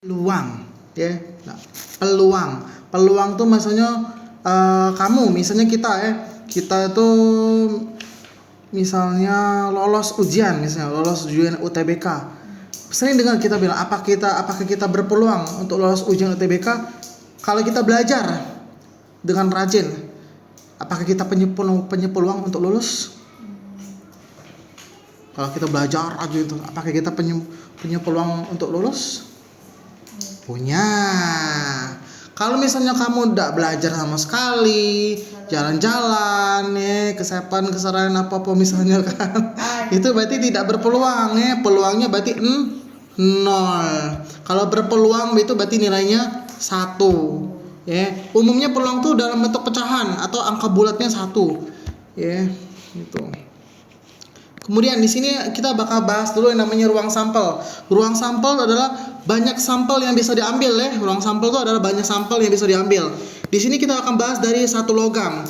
Peluang, ya. Nah, peluang tuh maksudnya kamu, misalnya kita tuh misalnya lolos ujian, UTBK. Sering dengar kita bilang, apakah kita berpeluang untuk lolos ujian UTBK kalau kita belajar dengan rajin? Apakah kita punya peluang untuk lulus? Kalau kita belajar rajin, apakah kita punya peluang untuk lulus? Punya. Kalau misalnya kamu tidak belajar sama sekali, jalan-jalan, kesehatan apa misalnya kan, itu berarti tidak berpeluang, peluangnya berarti nol. Kalau berpeluang itu berarti nilainya 1. Umumnya peluang tuh dalam bentuk pecahan atau angka bulatnya 1, gitu. Kemudian di sini kita bakal bahas dulu yang namanya ruang sampel. Ruang sampel adalah banyak sampel yang bisa diambil, Ruang sampel itu adalah banyak sampel yang bisa diambil. Di sini kita akan bahas dari satu logam.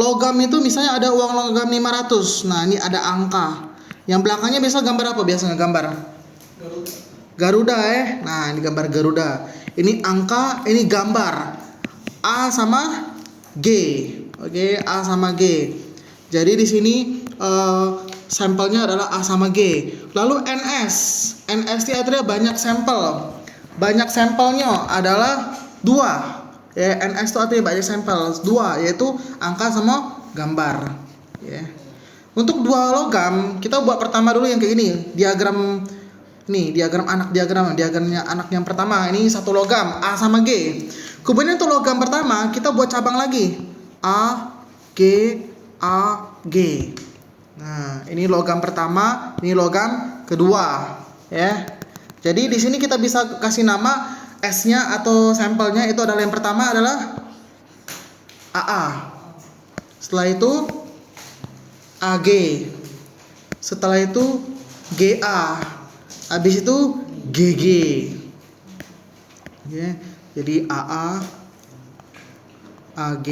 Logam itu misalnya ada uang logam 500. Nah, ini ada angka. Yang belakangnya biasa gambar apa biasanya gambar? Garuda, Nah, ini gambar Garuda. Ini angka, ini gambar A sama G. Oke, A sama G. Jadi di sini sampelnya adalah A sama G. Lalu NS itu artinya banyak sampel. Banyak sampelnya adalah 2. NS itu artinya banyak sampel 2, yaitu angka sama gambar. Untuk 2 logam, kita buat pertama dulu yang kayak gini. Diagramnya anak yang pertama. Ini 1 logam A sama G. Kemudian untuk logam pertama, kita buat cabang lagi. A, G. Nah, ini logam pertama, ini logam kedua, Jadi di sini kita bisa kasih nama S-nya atau sampelnya itu adalah yang pertama adalah AA. Setelah itu AG. Setelah itu GA. Habis itu GG. Jadi AA, AG,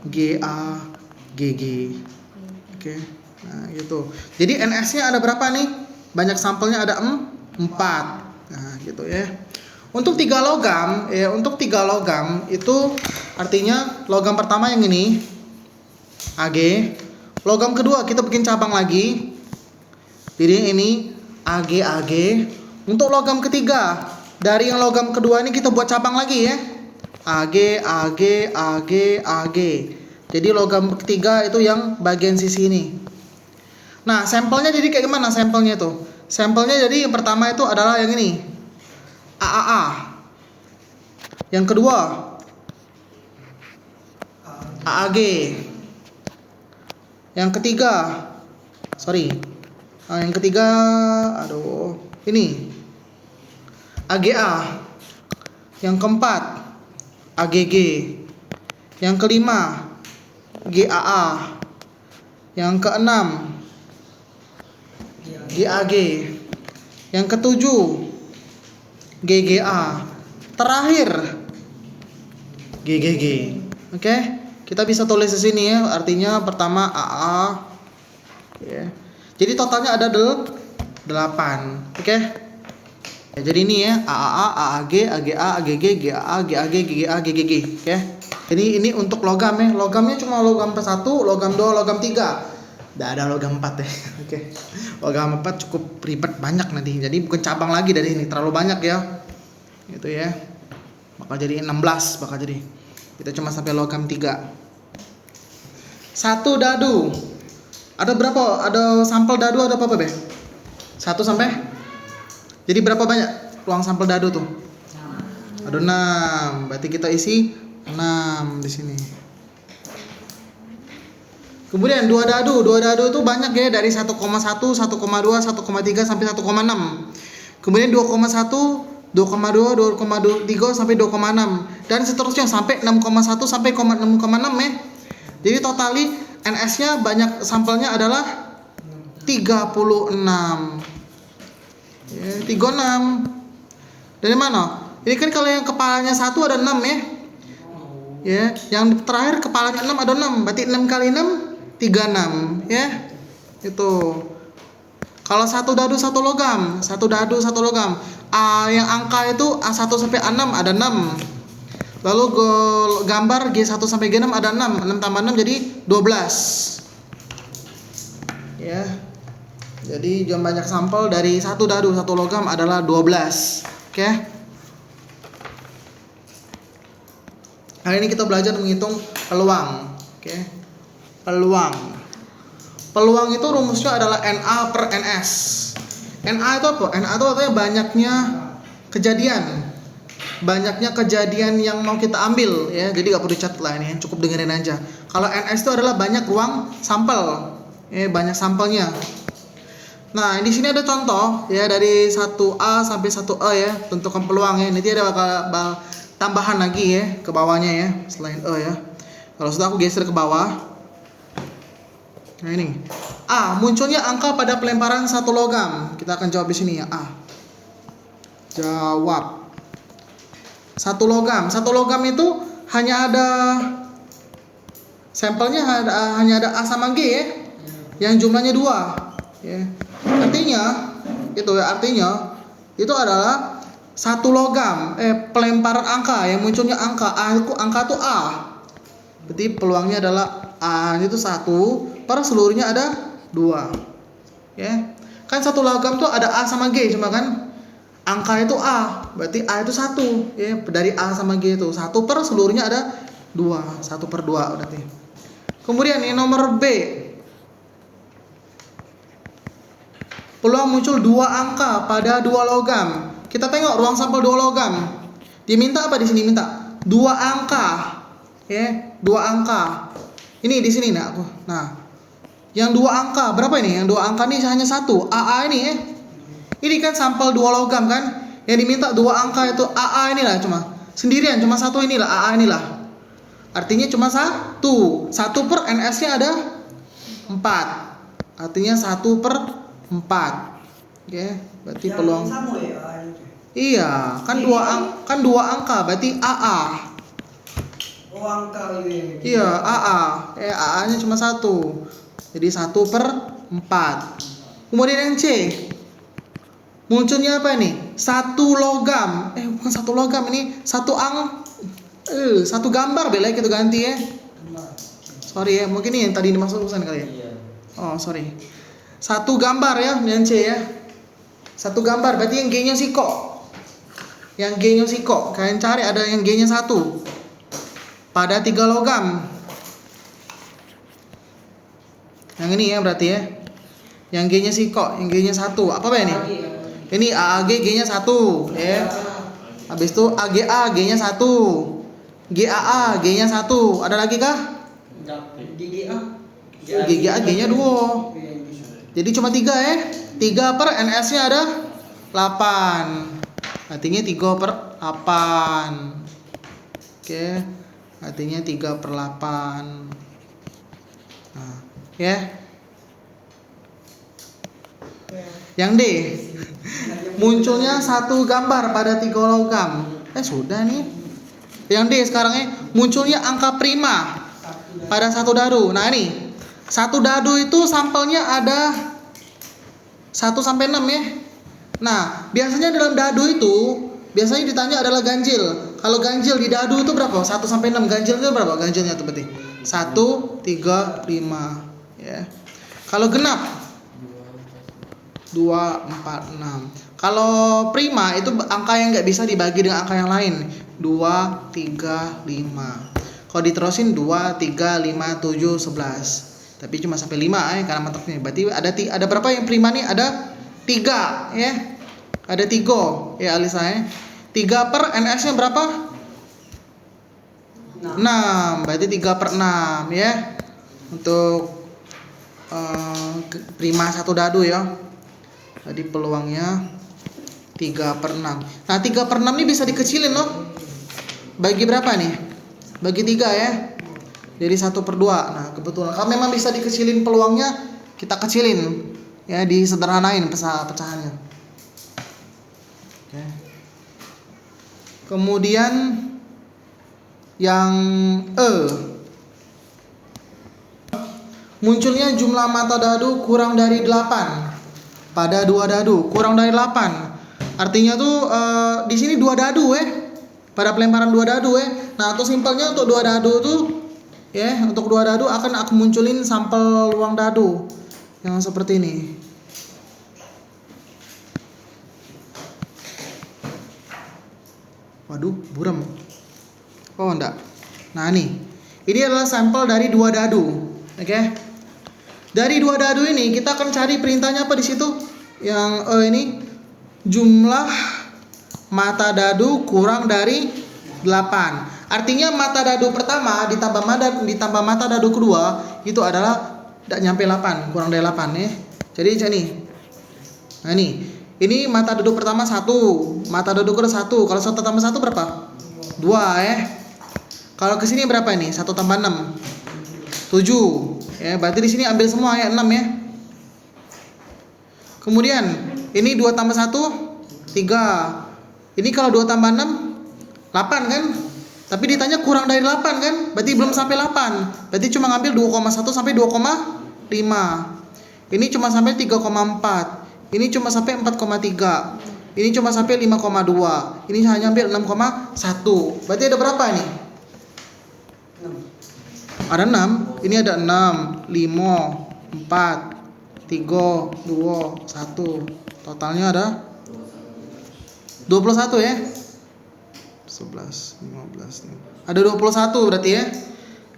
GA, GG. Nah gitu. Jadi NS-nya ada berapa nih? Banyak sampelnya ada 4. Nah gitu ya. Untuk 3 logam, itu artinya logam pertama yang ini AG. Logam kedua kita bikin cabang lagi. Jadi ini AG. Untuk logam ketiga, dari yang logam kedua ini kita buat cabang lagi, AG. Jadi logam ketiga itu yang bagian sisi ini. Nah, sampelnya jadi kayak gimana sampelnya itu? Sampelnya jadi yang pertama itu adalah yang ini. AAA. Yang kedua AAG. Yang ketiga ini AGA. Yang keempat AGG. Yang kelima GAA. Yang keenam GAG. Yang ketujuh GGA. Terakhir GGG. Kita bisa tulis di sini artinya pertama AA. Jadi totalnya ada 8. Jadi ini AAA, AAG, AGA, AGG, GAA, GAG, GGA, GGG. Jadi ini untuk logam Logamnya cuma logam 1, logam 2, logam 3. Tidak ada logam 4 Logam 4 cukup ribet banyak nanti. Jadi bukan cabang lagi dari ini, terlalu banyak Gitu Bakal jadi 16 bakal jadi. Kita cuma sampai logam 3. 1 dadu. Ada berapa? Ada sampel dadu ada berapa, 1 sampai? Jadi berapa banyak ruang sampel dadu tuh? Ada 6. Berarti kita isi 6 di sini. Kemudian 2 dadu itu banyak dari 1,1, 1,2, 1,3 sampai 1,6. Kemudian 2,1, 2,2, 2,3 sampai 2,6 dan seterusnya sampai 6,1 sampai 6,6 Jadi totali NS-nya banyak sampelnya adalah 36. 36. Dari mana? Ini kan kalau yang kepalanya 1 ada 6 Yang terakhir kepalanya 6 ada 6. Berarti 6 kali 6 36 Itu. Kalau 1 dadu 1 logam, Yang angka itu A1 sampai A6 ada 6. Lalu gambar G1 sampai G6 ada 6. 6 tambah 6 jadi 12. Ya. Jadi jumlah banyak sampel dari satu dadu, satu logam adalah 12. Oke. Hari ini kita belajar menghitung peluang. Oke. Peluang itu rumusnya adalah NA per NS. NA itu apa? NA itu artinya banyaknya kejadian yang mau kita ambil, ya. Jadi gak perlu dicatat lah ini, cukup dengerin aja. Kalau NS itu adalah banyak ruang sampel, banyak sampelnya. Nah, di sini ada contoh ya dari 1A sampai 1E ya, tentukan peluang ya. Nanti ada bakal tambahan lagi ya ke bawahnya ya, selain E ya. Kalau sudah aku geser ke bawah. Nah ini A, munculnya angka pada pelemparan satu logam. Kita akan jawab di sini ya. A, jawab satu logam itu hanya ada sampelnya, hanya ada A sama G ya, yang jumlahnya 2 ya. Artinya itu adalah satu logam pelemparan angka yang munculnya angka itu A. Berarti peluangnya adalah A itu 1 per seluruhnya ada 2. Ya. Kan satu logam tuh ada A sama G, cuma kan angka itu A, berarti A itu 1 ya, dari A sama G itu 1 per seluruhnya ada 2, 1 per 2 berarti. Kemudian ini nomor B. Peluang muncul 2 angka pada 2 logam. Kita tengok ruang sampel 2 logam. Diminta apa di sini? Minta 2 angka. Ya, 2 angka. Ini di sini nah aku. Nah, yang 2 angka berapa ini? Yang 2 angka ini hanya 1. AA ini ya. Ini kan sampel 2 logam kan? Yang diminta 2 angka itu AA inilah cuma. Sendirian cuma 1 inilah, AA inilah. Artinya cuma 1. 1 per NS-nya ada 4. Artinya 1 per 4. Oke, berarti yang peluang sama ya. Iya, kan 2 angka berarti AA. Oh, angka ini. Iya, AA. AA-nya cuma 1. Jadi 1 per 4. Kemudian yang C. Munculnya apa ini? 1 logam. Bukan 1 logam ini, 1 gambar bela kita ganti ya. Sorry ya, mungkin ini yang tadi dimaksud urusan kali ya. Oh, sorry. 1 gambar ya, yang C ya. 1 gambar berarti yang G-nya siko. Yang G-nya siko. Kalian cari ada yang G-nya 1 pada 3 logam. Yang ini ya berarti ya. Yang G-nya siko, yang G-nya 1. Apa ini? Ini AAG G-nya 1 ya. Habis itu AGA G-nya 1. GAA G-nya 1. Ada lagi kah? GGA G-nya 2. Jadi cuma 3 ya. 3 per NS-nya ada 8. Artinya 3 per 8. Oke. Artinya 3 per 8. Nah, ya. Yang D. Munculnya 1 gambar pada 3 logam. Sudah nih. Yang D sekarang munculnya angka prima pada 1 dadu. Nah, ini 1 dadu itu sampelnya ada 1 sampai 6 ya. Nah, biasanya dalam dadu itu biasanya ditanya adalah ganjil. Kalau ganjil di dadu itu berapa? 1 sampai 6. Ganjilnya berapa? Ganjilnya itu berarti 1, 3, 5 ya. Kalau genap 2, 4, 6. Kalau prima itu angka yang nggak bisa dibagi dengan angka yang lain. 2, 3, 5. Kalau diterusin 2, 3, 5, 7, 11. Tapi cuma sampai 5 karena mentoknya. Berarti ada berapa yang prima nih? Ada 3 ya. Ada 3 ya Alisa ya. 3 per NS-nya berapa? 6. Berarti 3 per 6 ya. Untuk prima 1 dadu ya. Jadi peluangnya 3 per 6. Nah 3 per 6 ini bisa dikecilin loh. Bagi berapa nih? Bagi 3 ya. Jadi 1 per 2. Nah kebetulan kalau memang bisa dikecilin peluangnya, kita kecilin ya, disederhanain pecahannya. Oke. Kemudian yang E. Munculnya jumlah mata dadu kurang dari 8 pada 2 dadu. Kurang dari 8. Artinya tuh di sini dua dadu pada pelemparan dua dadu Nah, atau simpelnya untuk dua dadu tuh untuk dua dadu akan aku munculin sampel luang dadu yang seperti ini. Waduh, buram. Oh, enggak. Nah, nih. Ini adalah sampel dari dua dadu. Oke. Dari dua dadu ini kita akan cari perintahnya apa di situ? Yang ini jumlah mata dadu kurang dari 8. Artinya mata dadu pertama ditambah mata dadu kedua itu adalah tidak nyampe 8, kurang dari 8 Jadi nih. Nah, ini mata dadu pertama 1, mata dadu kedua 1. Kalau 1 tambah 1 berapa? 2 Kalau ke sini berapa ini? 1 tambah 6. 7. Berarti di sini ambil semua 6 Kemudian ini 2 tambah 1 3. Ini kalau 2 tambah 6 8 kan? Tapi ditanya kurang dari 8 kan? Berarti belum sampai 8. Berarti cuma ngambil 2,1 sampai 2,5. Ini cuma sampai 3,4. Ini cuma sampai 4,3. Ini cuma sampai 5,2. Ini hanya sampai 6,1. Berarti ada berapa ini? 6. Ada 6. Ini ada 6, 5, 4, 3, 2, 1. Totalnya ada 21 11, 15. Ada 21 berarti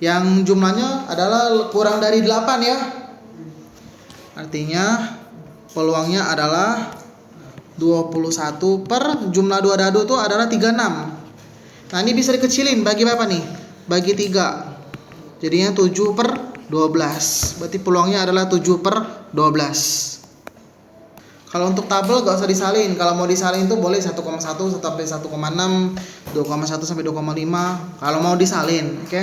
Yang jumlahnya adalah kurang dari 8 Artinya peluangnya adalah 21 per jumlah dua dadu itu adalah 36. Nah, ini bisa dikecilin bagi berapa nih? Bagi 3. Jadinya 7 per 12. Berarti peluangnya adalah 7 per 12. Kalau untuk tabel gak usah disalin. Kalau mau disalin tuh boleh 1,1 sampai 1,6, 2,1 sampai 2,5. Kalau mau disalin, oke?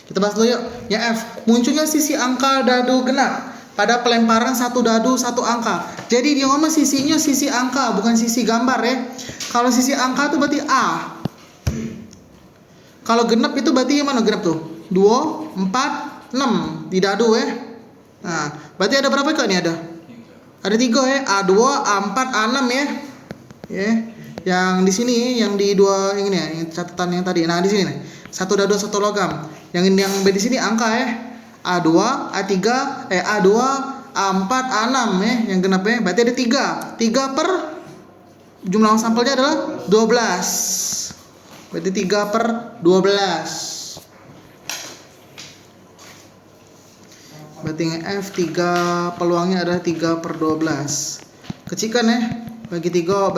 Kita bahas dulu yuk. Ya F, munculnya sisi angka dadu genap pada pelemparan satu dadu satu angka. Jadi dia ngomong sisinya sisi angka, bukan sisi gambar Kalau sisi angka tuh berarti A. Kalau genap itu berarti yang mana genap tuh? 2, 4, 6 di dadu Nah, berarti ada berapa kok nih ada? Ada 3 A2, A4, A6 Yang di sini, yang di dua yang ini yang catatan yang tadi. Nah, di sini nih. Satu dadu satu logam. Yang di sini angka A2, A3, A2, A4, A6 yang genap Berarti ada 3. 3 per jumlah sampelnya adalah 12. Berarti 3 per 12. Berarti F3 peluangnya adalah 3 per 12. Kecikan bagi 3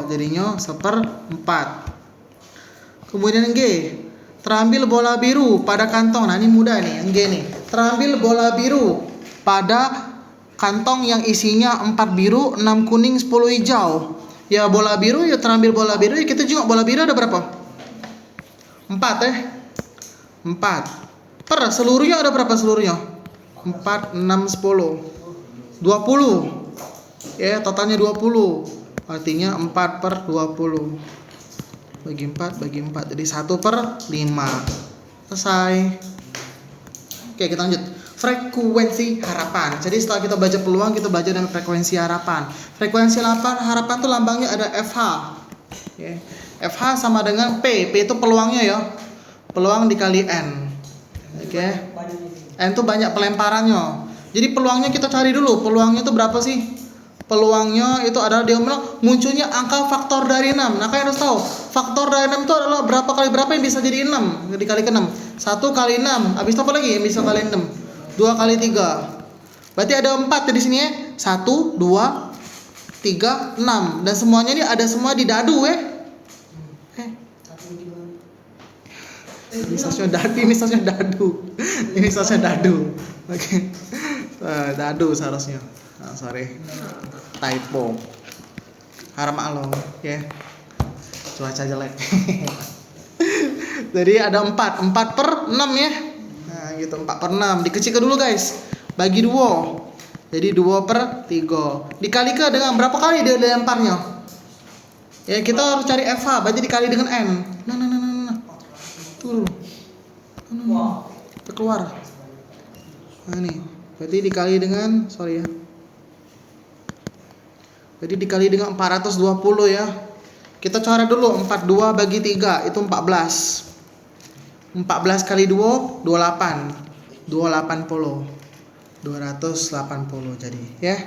jadinya 1/4. Kemudian G, terambil bola biru pada kantong. Nah, ini mudah nih, G nih. Terambil bola biru pada kantong yang isinya 4 biru, 6 kuning, 10 hijau. Ya bola biru ya terambil bola biru kita juga bola biru ada berapa? 4 4. Per seluruhnya ada berapa seluruhnya? 4, 6, 10 20 totalnya 20. Artinya 4 per 20 bagi 4 bagi 4. Jadi 1 per 5. Selesai. Oke, kita lanjut. Frekuensi harapan. Jadi setelah kita belajar peluang, kita belajar dengan frekuensi harapan. Frekuensi harapan tuh lambangnya ada FH. FH sama dengan P. P itu peluangnya Peluang dikali N. N itu banyak pelemparannya. Jadi peluangnya kita cari dulu. Peluangnya itu berapa sih? Peluangnya itu adalah dia bilang munculnya angka faktor dari 6. Nah, kalian harus tahu faktor dari 6 itu adalah berapa kali berapa yang bisa jadi 6 dikali ke 6. 1 kali 6. Habis itu apa lagi yang bisa kali 6? 2 kali 3. Berarti ada 4 di sini 1, 2, 3, 6. Dan semuanya ini ada semua di dadu Ini sosnya dadu. Oke. Dadu seharusnya. Sorry. Typo. Harap maklum, Cuaca jelek. Jadi ada 4 per 6 Nah, gitu 4 per 6. Dikecilkan dulu guys. Bagi 2. Jadi 2 per 3. Dikalikan dengan berapa kali dia lemparnya? Kita harus cari FH. Berarti dikali dengan N. Nah. Tuh. Keluar. Nah, ini. Berarti dikali dengan Jadi dikali dengan 420 ya. Kita coret dulu, 42 bagi 3 itu 14. 14 kali 2 28. 280. 280 jadi ya.